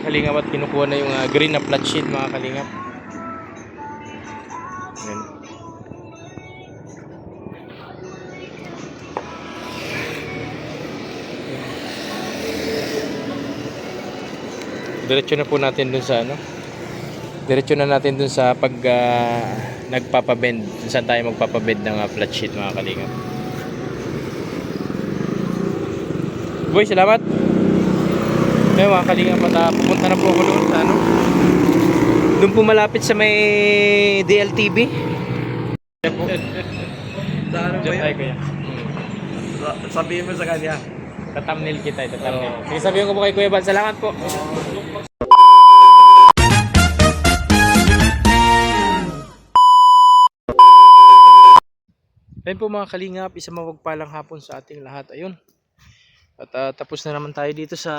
kalingap at kinukuha na yung green na flat sheet mga kalingap. Yan. Diretso na po natin dun sa diretso na natin dun sa pag nagpapabend, saan tayo magpapabend ng flat sheet mga kalingap. Boy, salamat. Ayun mga kalingap, at pupunta na po ako doon sa doon po malapit sa may DLTV. Sa ano ba yun? Sabihin mo sa kanya. Tatamnil kita, tatamnil. Sige, sabihin ko po kay Kuya Bal, salamat po. Ayun po mga kalingap, isang mapagpalang hapon sa ating lahat. Ayun. At tapos na naman tayo dito sa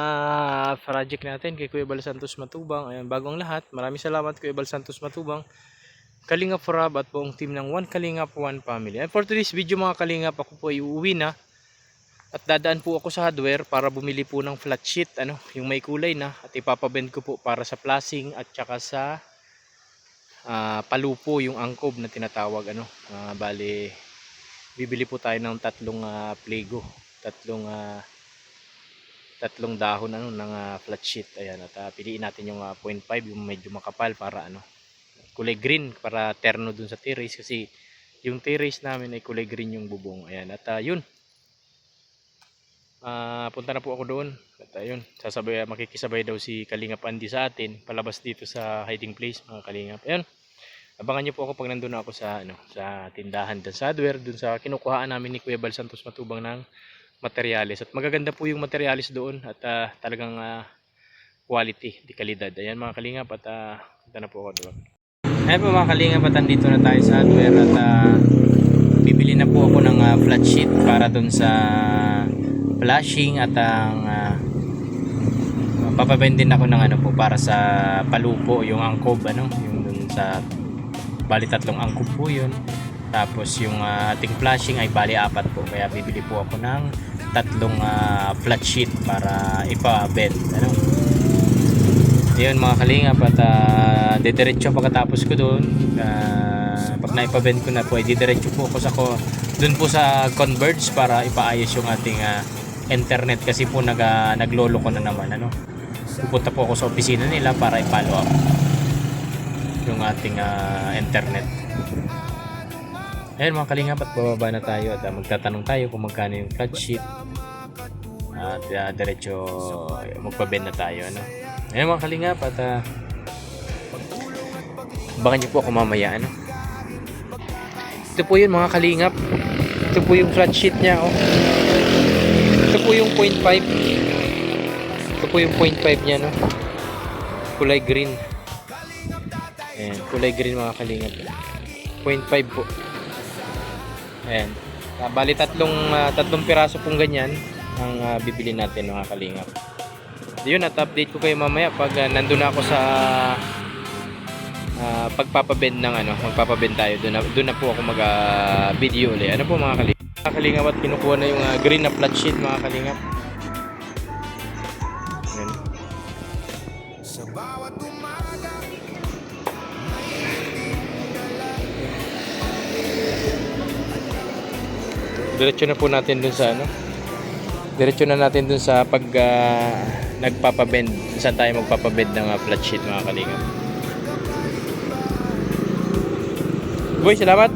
project natin kay Kuya Bal Santos Matubang. Ayun, bagong lahat. Maraming salamat Kuya Bal Santos Matubang, Kalingap Rob at buong team ng One Kalingap One Family. And for today's video mga kalingap, ako po ay uuwi na. At dadaan po ako sa hardware para bumili po ng flat sheet, yung may kulay na, at ipapabend ko po para sa flashing at saka sa palupo, yung angkob na tinatawag. Bali, bibili po tayo ng tatlong plego, tatlong dahon ng flat sheet. Ayan, at piliin natin yung 0.5, yung medyo makapal para kulay green para terno dun sa terrace, kasi yung terrace namin ay kulay green yung bubong. Ayan, at yun. Punta na po ako doon. At ayun, makikisabay daw si Kalingap Andy sa atin palabas dito sa hiding place mga kalingap. Ayun. Abangan niyo po ako pag nandoon ako sa sa tindahan dun sa hardware, dun sa kinukuhaan namin ni Kuya Bal Santos Matubang ng materyales. At magaganda po yung materyales doon at talagang quality, di kalidad. Ayan mga kalingap, at punta na po ako doon. Ayan po mga kalingap, at andito na tayo sa hardware at bibili na po ako ng flat sheet para doon sa flashing at ang papabendin ako ng po para sa palupo, yung angkob, yung dun sa bali tatlong angkob po yun. Tapos yung ating flashing ay bali 4 po, kaya bibili po ako ng tatlong flat sheet para ipabend. Ayun mga kalingap, at didiretso pagkatapos ko doon, pag naipabend ko na po ay didiretso po ako doon po sa Converge para ipaayos yung ating internet, kasi po naglolo ko na naman. Pupunta po ako sa opisina nila para i-follow up yung ating internet. Ayun mga kalingap, at bababa na tayo at magtatanong tayo kung magkano yung flat sheet at diretso magpabend na tayo. Ayun mga kalingap, at abangan nyo po ako mamaya. Ito po yun mga kalingap, ito po yung flat sheet nya. Ito po yung 0.5. Ito po yung 0.5 nya, kulay green. Ayan, kulay green mga kalingap. 0.5 po. Ayan. Bali tatlong piraso pong ganyan ang bibili natin mga kalingap. Yun, at update ko kayo mamaya pag nandun na ako sa pagpapabend ng magpapabend tayo. Doon na po ako mag-video ulit. Po mga kalingap, at kinukuha na yung green na flat sheet mga kalingap. Ayan. Diretso na po natin dun sa diretso na natin dun sa pag nagpapabend, saan tayo magpapabend ng flat sheet mga kalingap. Boy, salamat.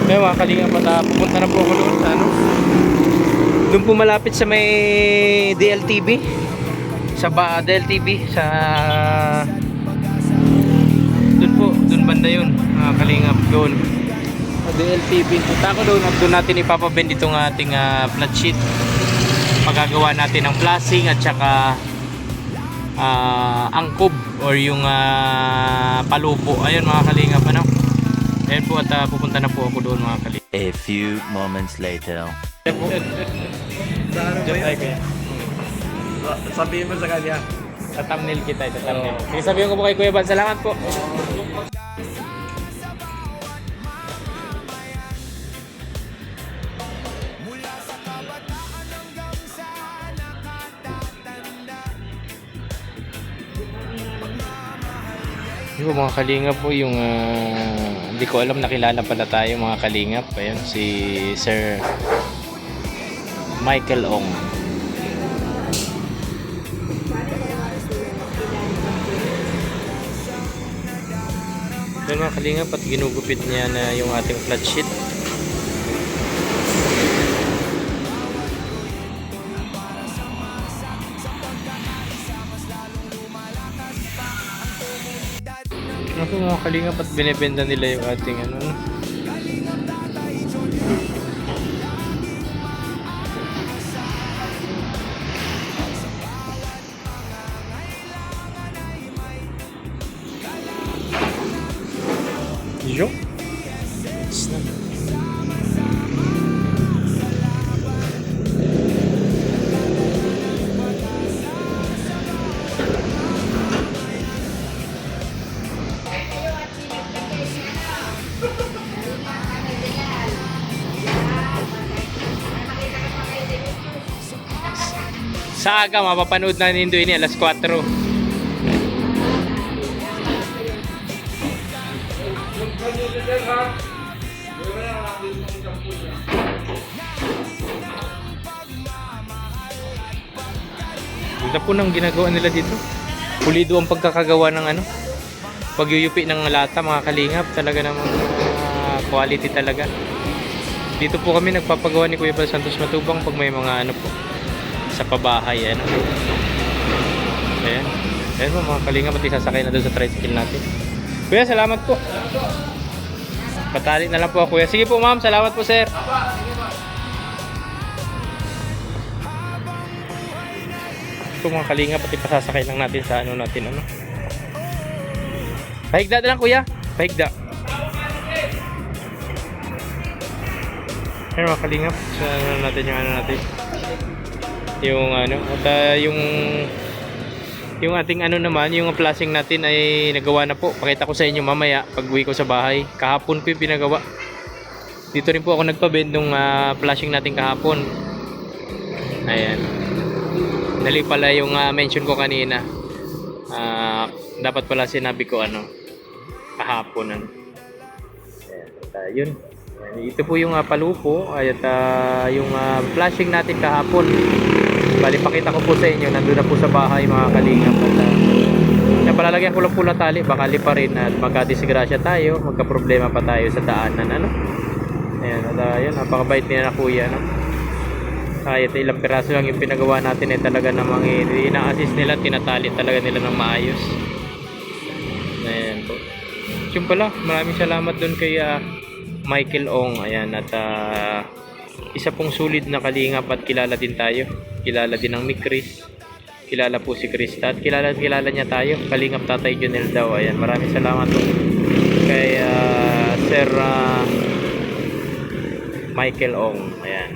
Ayun mga kalingap, at pupunta na po ako doon sa doon po malapit sa may DLTV, sa DLTV sa doon banda yun mga kalingap, doon DLTV. Punta ko doon at doon natin ipapabend itong ating flat sheet. Pagagawa natin ng flashing at saka angkob or yung palupo. Ayun mga kalingap, ayun po, at pupunta na po ako doon mga kalingap. A few moments later. Sa ano ba yun? Sabihin mo sa kanya. Tatamnil kita, tatamnil. Sige, sabihin ko po kay Kuya Bal, salamat po. Yun po mga kalingap po yung hindi ko alam, nakilala pala tayo mga kalingap. Ayun si Sir Michael Ong. Ayun mga kalingap, at ginugupit niya na yung ating flat sheet. Ako mga kalingap, at binibenta nila yung ating ano. Yo. Sa aga, mapapanood na nindo ini alas 4. Ganda po ng ginagawa nila dito. Pulido ang pagkakagawa ng ano, pagyuyupi ng lata mga kalingap. Talaga namang quality talaga. Dito po kami nagpapagawa ni Kuya Bal Santos Matubang pag may mga ano po sa pabahay, ano. Ayan. Ayan po mga kalingap, at isasakay na doon sa tricycle natin. Kuya, salamat po. Patali na lang po ako, kuya. Sige po ma'am, salamat po sir. Ito mga kalingap, at ipasasakay lang natin sa ano natin, ano. Pahigda na lang kuya. Pahigda. Ayan mga kalingap, sa ano natin yung ano natin. Yung ano, at yung ating ano naman, yung flashing natin ay nagawa na po. Pakita ko sa inyo mamaya pag uwi ko sa bahay. Kahapon po yung pinagawa. Dito rin po ako nagpa-bend nung flashing natin kahapon. Ayan. Dali pala yung mention ko kanina. Dapat pala sinabi ko ano, kahapon ano. Ayan, at yun. Ayan, ito po yung palupo at yung flashing natin kahapon. Bali, pakita ko po sa inyo, nandun na po sa bahay mga kalingap. At palalagyan ko lang po na tali, baka lipa rin at magkadisgrasya tayo, magka-problema pa tayo sa daanan, ano. Ayan, at yun, napakabait niya na kuya, no. Kahit ilang piraso lang yung pinagawa natin, talaga namang ina-assist nila, tinatali talaga nila ng maayos. Ayan po. Yung pala, maraming salamat dun kay Michael Ong. Ayan, at isa pong sulit na kalingap, at kilala din tayo. Kilala din ng ni Chris. Kilala po si Chris. At kilala niya tayo. Kalingap Tatay Junel daw. Ayan, maraming salamat po kay Sir Michael Ong. Ayan.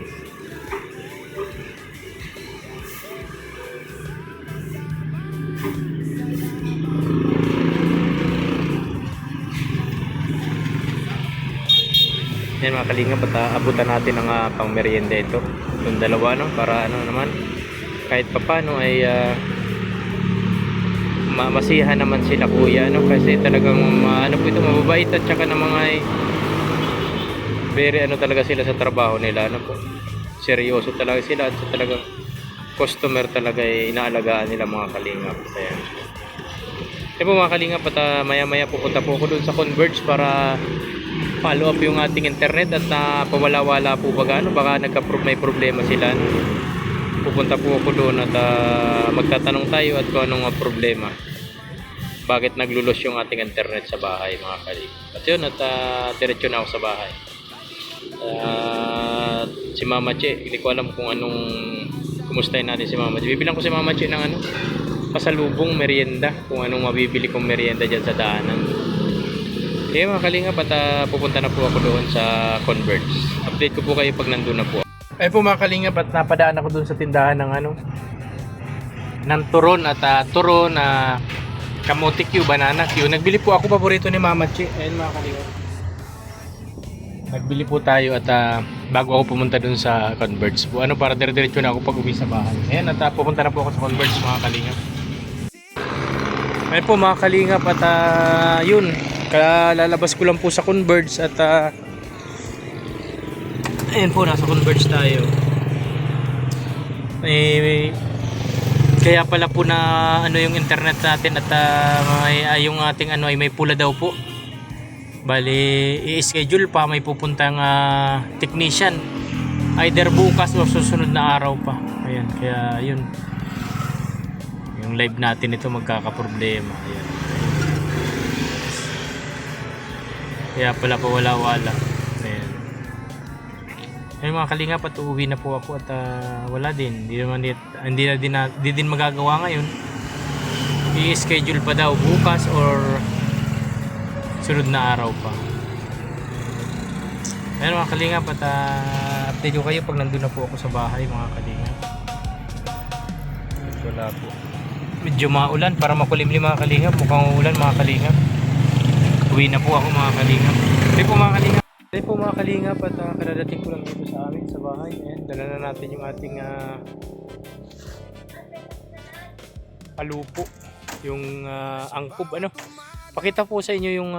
Yan mga kalingap, at abutan natin ang pang merienda ito. Yung dalawa, no, para ano naman, kahit papano ay masihan naman sila kuya, no, kasi talagang ano po ito, mababait, at saka namang ay very ano talaga sila sa trabaho nila, ano po, seryoso talaga sila, at talagang customer talaga ay inaalagaan nila mga kalingap. Ayan. Yan po mga kalingap, at maya maya pupunta po ako dun sa Converge para follow up yung ating internet, at pawala-wala po baga, ano, baka may problema sila, no? Pupunta po ako doon, at magtatanong tayo at kung anong problema, bakit naglulos yung ating internet sa bahay mga kalingap. At yun, at diretso na ako sa bahay. Si Mama Che, hindi ko alam kung anong kumustahin natin si Mama Che. Bibilang ko si Mama Che ng ano, pasalubong merienda, kung anong mabibili kong merienda dyan sa daanan. Okay mga kalingap, at pupunta na po ako doon sa Converge. Update ko po kayo pag nandun na po. Ay po mga kalingap, at napadaan ako doon sa tindahan ng ano, ng turon, at turon na kamote Q, banana Q. Nagbili po ako, paborito ni Mama Che. Ayun mga kalingap, nagbili po tayo, at bago ako pumunta doon sa Converge po, ano, para dire-diretso na ako pag uwi sa bahay. Ayan, at pupunta na po ako sa Converge mga kalingap. Ayun po mga kalingap at yun, kalalabas ko lang po sa Converge at ayun po, nasa Converge tayo. Kaya pala po na ano yung internet natin at yung ating ano ay may pula daw po. Bali, i-schedule pa, may pupuntang technician either bukas o susunod na araw pa. Ayan, kaya yun. Yung live natin ito magkakaproblema. Ayan. Kaya pala pa wala-wala. Ayan. Ayun mga kalingap, at uuwi na po ako at wala din. Hindi din magagawa ngayon. I-schedule pa daw bukas or sunod na araw pa. Ayun mga kalingap, at update ko kayo pag nandun na po ako sa bahay mga kalingap. Wala po. Medyo maulan, para makulimlim mga kalingap. Mukhang uulan mga kalingap. Uwi na po ako mga kalingap. Ayun po mga kalingap. Ayun po mga kalingap, at kadadating ko lang dito sa amin sa bahay. Ayan, dala na natin yung ating palupo. Yung angkob ano. Pakita po sa inyo yung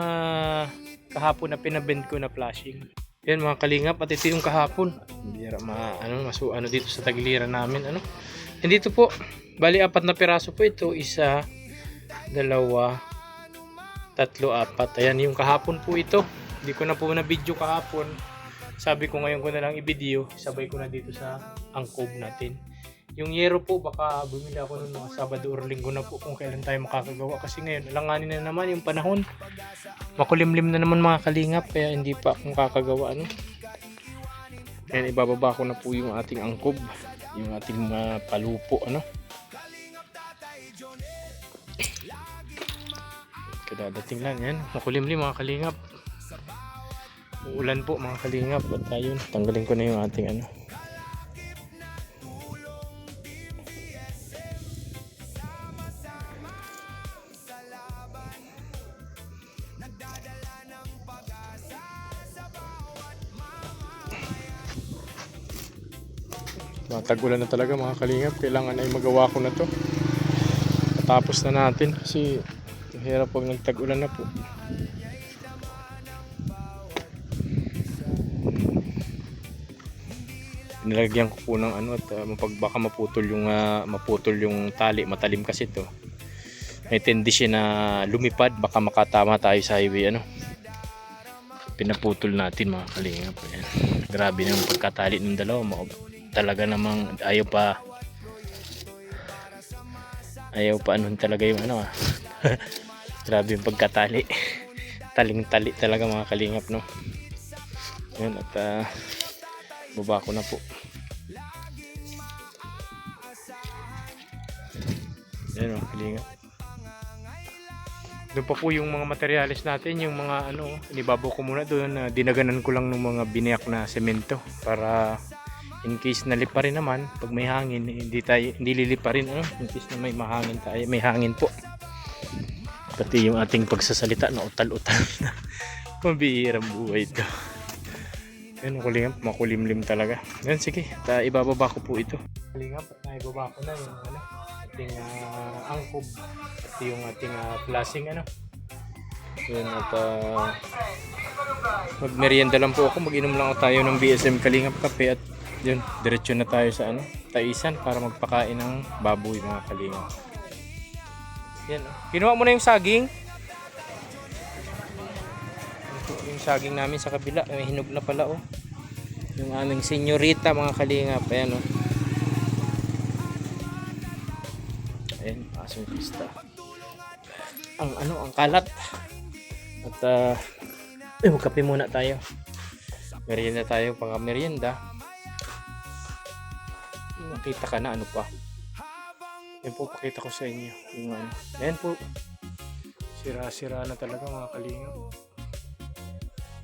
kahapon na pinabend ko na flashing. Yan mga kalingap, at ito yung kahapon. Bira ano dito sa tagiliran namin ano. And dito po, bali 4 na piraso po ito, 1, 2, 3, 4. Ayan yung kahapon po ito. Hindi ko na po na video kahapon. Sabi ko ngayon ko na lang i-video, sabay ko na dito sa angkob natin. Yung yero po, baka bumili ako ng mga Sabado or Linggo na po kung kailan tayo makakagawa. Kasi ngayon, alanganin na naman yung panahon. Makulimlim na naman mga kalingap, kaya hindi pa akong kakagawa. Ano? Ayan, ibababa ko na po yung ating angkob. Yung ating palupo. Ano? Kadadating lang yan. Makulimlim mga kalingap. Uulan po mga kalingap. At ayun, tanggalin ko na yung ating ano. Tag-ulan na talaga mga kalingap. Kailangan ay magawa ko na to. Tapos na natin kasi hirap pag nagtag-ulan na po. Nilagyan ko po ng ano at baka maputol yung tali. Matalim kasi to. May tendency na lumipad, baka makatama tayo sa highway ano. Pinaputol natin mga kalingap. Ayan. Grabe na yung pagkatali ng dalawa. Talaga namang ayaw pa anon talaga yung ano grabe yung pagkatali. Taling-tali talaga mga kalingap no. Ayan, at baba ko na po. Ayan mga kalingap. Doon pa po yung mga materials natin, yung mga ano, inibabaw ko muna doon. Dinaganan ko lang ng mga biniyak na semento para in case nalipa rin naman, pag may hangin, hindi lilipa rin ano, in case na may mahangin tayo, may hangin po. Pati yung ating pagsasalita na utal-utal na. Mabihirang buhay ito. Yan, makulimlim talaga. Yan, sige, ibababa ko po ito. Kalingap, ibababa ko na yung ano, ating angkob at yung ating flashing ano. Yan, at magmerienda lang po ako, mag-inom lang tayo ng BSM Kalingap kape at yun, diretso na tayo sa ano, Taisan para magpakain ng baboy mga kalingap. Yan, kinuha mo na yung saging. Yung saging namin sa kabila, may hinog na pala oh. Yung aming senyorita mga kalingap, ayan oh. Ayan, asong pista. Ang kalat. At magkape muna tayo. Merienda tayo, pang merienda. Makita ka na ano pa. Yan po, pakita ko sa inyo yung ano. Ayan po, sira-sira na talaga mga kalingap.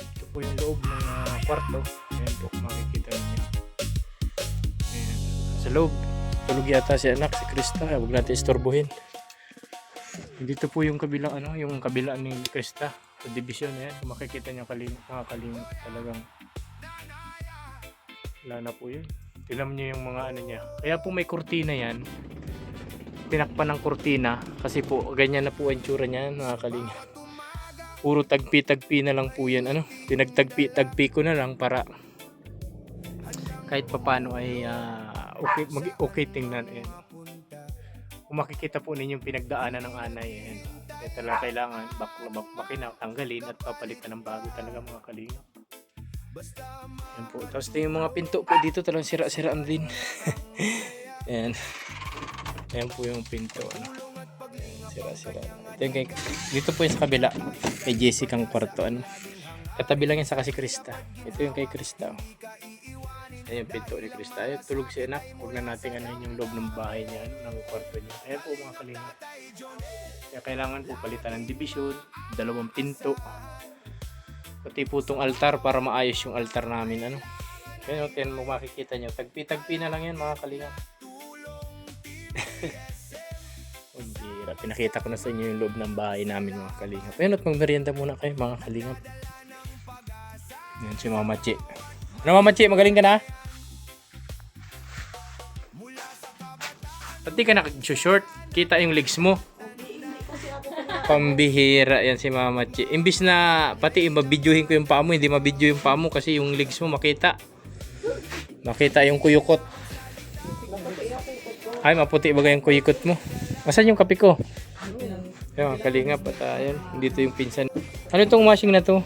Ito po yung loob ng kwarto. Ayan po, makikita niyo. Ayan. Sa loob, tulog yata si anak, si Krista. Huwag natin istorbohin. Dito po yung kabilang ano, yung kabila ni Krista sa division. Ayan, kung makikita niyo mga kalingap, talagang wala na po yun. Tignan niyo yung mga ano niya. Kaya po may kurtina yan tinakpan ng kurtina kasi po ganyan na po ang tsura niyan mga kalinga. Puro tagpi-tagpi na lang po yan. Pinagtagpi-tagpi ko na lang para kahit papano ay okay tingnan. Ayan. Kung makikita po ninyo yung pinagdaanan ng anay. Ayan. Kaya talaga kailangan bakina, tanggalin at papalitan ng bago talaga mga kalinga. Ayan po. Tapos yung mga pinto po dito talagang sira-siraan din. Ayan. Ayan po yung pinto. Ayan, sira-sira. Dito po yung sa kabila. Kay Jessica ang kwarto. Katabi lang yan sa kasi Krista. Ito yung kay Krista. Ayan yung pinto ni Krista. Ayan, tulog si anak. Huwag na natin anahin yung loob ng bahay niya. Ng kwarto niya. Ayan po mga kalinga. Kaya kailangan po palitan ng division. 2 pinto. Pati po itong altar para maayos yung altar namin. Kaya yun mo makikita nyo. Tagpi-tagpi na lang yan mga kalinga. Bira. Pinakita ko na sa inyo yung loob ng bahay namin mga kalingap. Ayun at magmerienda muna kayo mga kalingap. Yan si Mama Chi. Ano Mama Chi? Magaling ka na? Pati ka nag-short. Kita yung legs mo. Pambihira yan si Mama Chi. Imbis na pati mabidyohin ko yung paa mo, hindi mabidyo yung paa mo kasi yung legs mo makita. Makita yung kuyukot. Ay, maputi bagay yung kuyukot mo. Asan yung kape ko? Yan, kalingap at ayan, dito yung pinsan. Ano itong washing na to?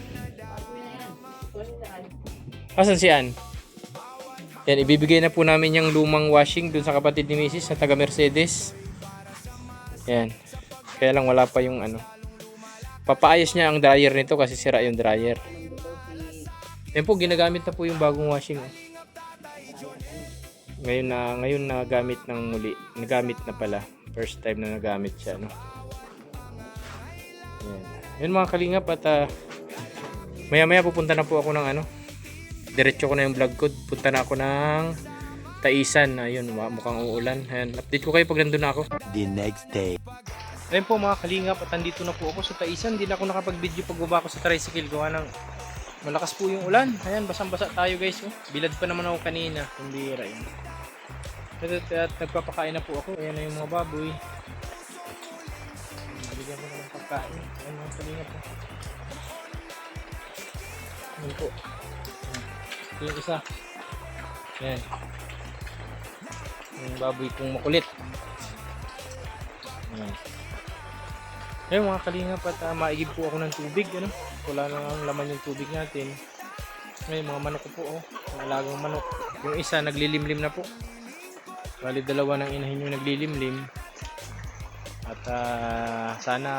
Asan si Ann? Yan, ibibigay na po namin yung lumang washing dun sa kapatid ni Mrs. na taga Mercedes. Yan. Kaya lang wala pa yung papaayos niya ang dryer nito kasi sira yung dryer. Yan po, ginagamit na po yung bagong washing. Ngayon na gamit ng muli. Nagamit na pala. First time na nagamit siya, Yan. Yan mga kalingap at maya-maya pupunta na po ako ng diretso ko na yung vlog ko. Punta na ako ng Taisan. Ayun, mukhang uulan. Ayan, update ko kayo pag nandun na ako. The next day. Ayun po mga kalingap at andito na po ako sa Taisan. Hindi na ako nakapag-video pagbaba ko sa tricycle. Gawa ng malakas po yung ulan. Ayan, basang-basa tayo guys. Bilad pa naman ako kanina. Kumbira yun. At nagpapakain na po ako. Ayan na yung mga baboy. Bigyan ko na ng pagkain. Ayan mga kalingap po. Ayan po. Ito yung isa. Ayan. Yung baboy kong makulit. Ayan. Ayan mga kalingap at maigib po ako ng tubig. Wala na ang laman yung tubig natin. Ngayon mga manok ko po. Mga alagang manok. Yung isa naglilimlim na po. Bali dalawa ng inahin yung naglilimlim. At sana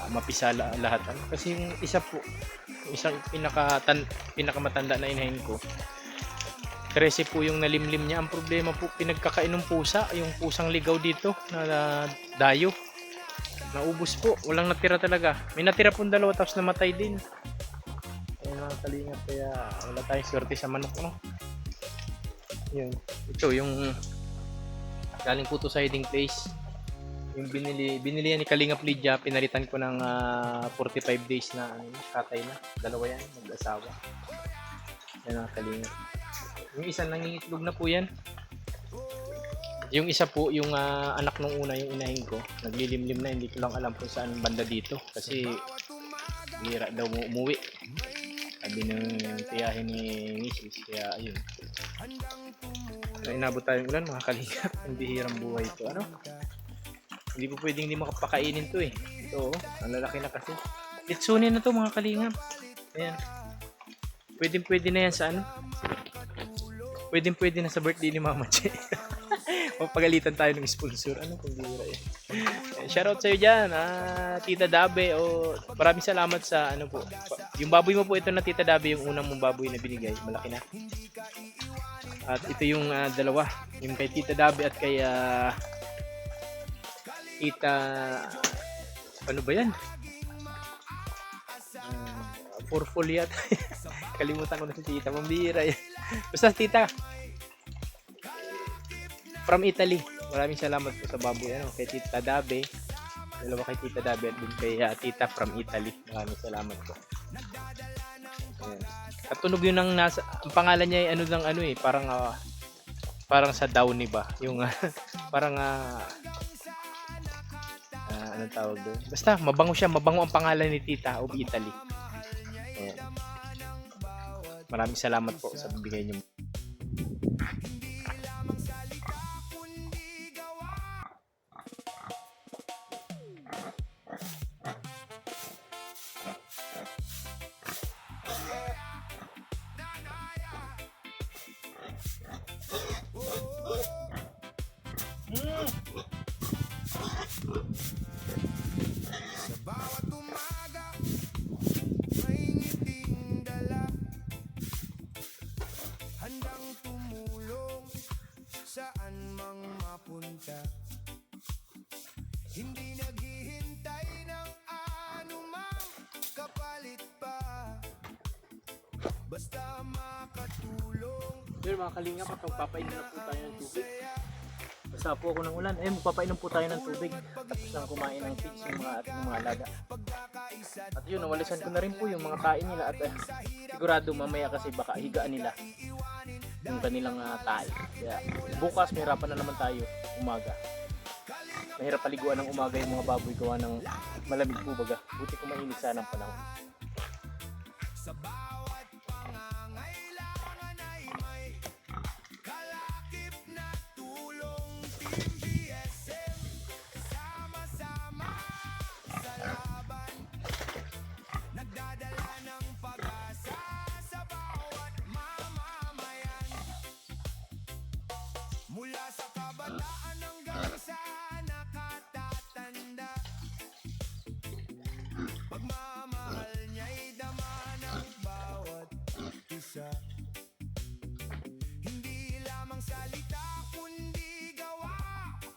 mapisala lahat. Kasi yung isa po, yung isang pinakamatanda na inahin ko, 13 po yung nalimlim niya. Ang problema po, pinagkakain ng pusa. Yung pusang ligaw dito na dayo. Naubos po. Walang natira talaga. May natira pong 2 tapos namatay din. Ayun mga kalingap. Kaya wala tayong swerte sa manok. Yun. Ito yung galing po to sa hiding place. Yung binili yan ni Kalingap Lydia. Pinalitan ko ng 45 days na katay na. 2 yan. Mag-asawa. Yan ang kalingap. Yung isa nangingitlog na po yan. Yung isa po, yung anak nung una, yung inahin ko, naglilimlim na, hindi ko lang alam kung saan banda dito. Kasi, bihira daw umuwi. Sabi ng tiyahin ni Mrs. Kaya, ayun. So, inabot tayong ulan, mga kalingap. Ang bihirang buhay ito. Hindi po pwedeng hindi makapakainin to eh. Ito, ang lalaki na kasi. Litsunin na to, mga kalingap. Ayan. Pwede na yan sa Pwede na sa birthday ni Mama Che. Mapagalitan tayo ng sponsor. Kung bihira eh. Shoutout sa'yo dyan, Tita Dabe. Maraming salamat sa po. Yung baboy mo po ito na Tita Dabe, yung unang mong baboy na binigay. Malaki na. At ito yung 2. Yung kay Tita Dabe at kay Tita... Ano ba yan? Purple yata. Kalimutan ko na si Tita. Mambira yan. Basta Tita. From Italy. Maraming salamat po sa baboy. Kay Tita Dabe. 2 kay Tita Dabe at din kay Tita from Italy. Maraming salamat po. Ayan. Katunog yun ang nasa... Ang pangalan niya ay parang sa Downy ba? Yung parang anong tawag doon? Basta mabango siya, mabango ang pangalan ni Tita of Italy. Ayan. Maraming salamat po sa bibigay niyo. Handang tumulong saan mang mapunta. Hindi naghihintay ng anumang kapalit pa. Basta makatulong. Sir, mga kalingap, at magpapainom na po tayo ng tubig. Basta po ako ng ulan. Magpapainom po tayo ng tubig. Tapos lang kumain ng fish yung mga ating mga alaga. At yun, nawalisan ko na rin po yung mga kain nila. At sigurado mamaya kasi baka higaan nila yung kanilang tae. Kaya bukas mahirapan na naman tayo umaga. Mahirap paliguan ng umaga yung mga baboy gawa ng malamig po baga. Buti kung mainit sana ang panahon. Sa bawat pangangailangan ay may kalakip na tulong. Team BSM, sama-sama sa laban. Nagdadala ng pag-asa sa bawat mamamayan. Mula sa kabataan hanggang sa nakatatanda. Pagmamahal niya'y dama ng bawat isa. Hindi lamang salita kundi gawa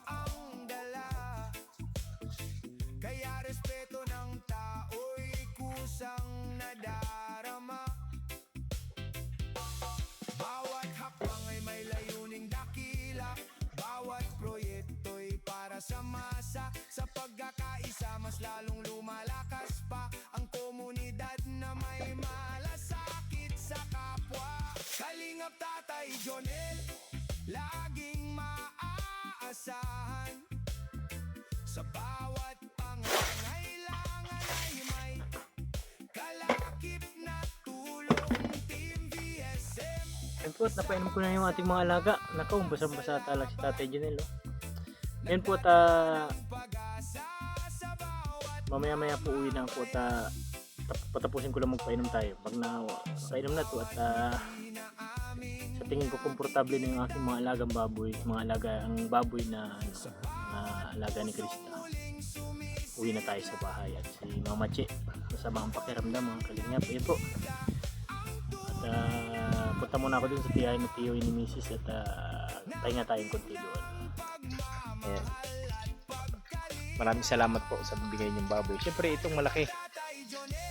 ang dala. Kaya respeto ng tao'y kusang nadarama. Bawat hakbang ay may layuning dakila. Bawat proyekto'y para sa masa. Sa pagkakaisa mas lalong lumalakas pa ang komunidad na may malasakit sa kapwa. Kalingap Tatay Jonel, laging maaasahan. Sa bawat pangangailangan ay may kalakip na tulong. Team BSM. Ayun po, at napainom ko na yung ating mga alaga. Nakaw, basang-basa talaga si Tatay Janel. Ayun po, at mamaya-maya po uwi na ako at patapusin ko lang magpainom tayo. Pag napainom na to at sa tingin ko komportable na yung aking mga alagang baboy, ang baboy na alaga ni Krista. Uwi na tayo sa bahay at si Mama Che, masama ang pakiramdam mga kalingap. Ayun po. At punta muna ako dun sa tiyahin na tiyo ni Mrs. at pahinga tayong konti doon. Ayan. Maraming salamat po sa bibigay niyong baboy. Siyempre itong malaki,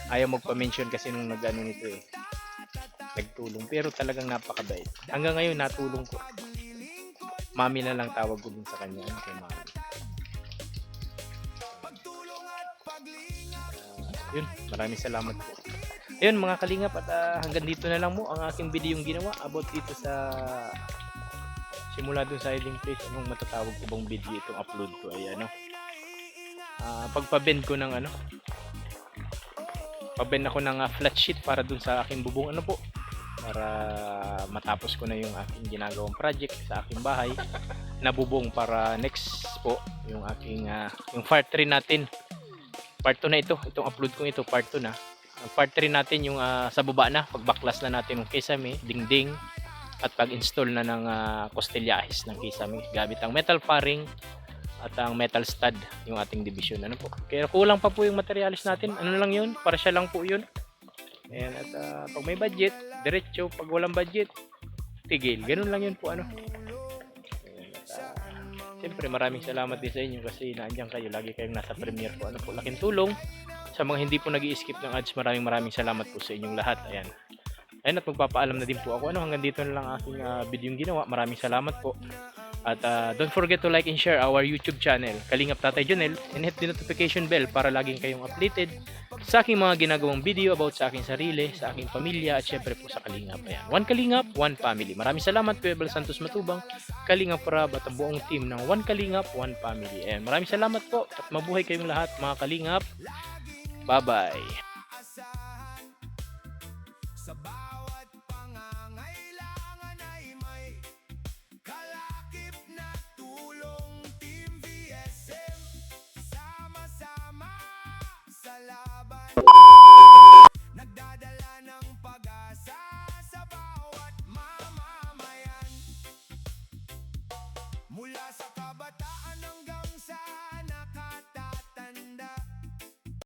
ayaw magpa-mention kasi nung nag-ano nito nagtulong, pero talagang napakabait. Hanggang ngayon natulong ko. Mami na lang tawag ko din sa kanya. Kay Mami. Yun, maraming salamat po. Ayun mga kalingap, at hanggang dito na lang mo ang aking video yung ginawa about dito sa simula dun sa hiding place. Anong matatawag ko bang video itong upload ko ay pagpabend ko ng pabend ako ng flat sheet para dun sa aking bubong para matapos ko na yung aking ginagawang project sa aking bahay na bubong para next po yung aking yung part 3 natin, part 2 na itong upload ko ito, part 2 na. Ang part 3 natin yung sa baba na, pagbaklas na natin ng kisame, dingding at pag-install na ng kostelyahes ng kisame gamit ang metal faring at ang metal stud yung ating division. Kaya kulang pa po yung materials natin. Ano lang yun? Para siya lang po yun. Ayan, at pag may budget, diretso. Pag walang budget, tigil. Ganun lang yun po. Ayan, at siyempre maraming salamat din sa inyo kasi naandyan kayo. Lagi kayong nasa premiere po. Laking tulong. Sa mga hindi po nag-i-skip ng ads, maraming salamat po sa inyong lahat. Ayan. At magpapaalam na din po ako. Hanggang dito na lang aking video yung ginawa. Maraming salamat po. At don't forget to like and share our YouTube channel, Kalingap Tatay Jonel, and hit the notification bell para laging kayong updated sa aking mga ginagawang video about sa aking sarili, sa aking pamilya, at syempre po sa Kalingap. Ayan. One Kalingap, One Family. Maraming salamat, Kuya Bel Santos Matubang, Kalingap Rab, at ang buong team ng One Kalingap, One Family. Ayan. Maraming salamat po at mabuhay kayong lahat mga Kalingap. Bye-bye. Asahan sa bawat pangangailangan ay may kalakip na tulong. Team VSM, sama-sama sa laban, nagdadala ng pag-asa sa bawat mamamayan mula sa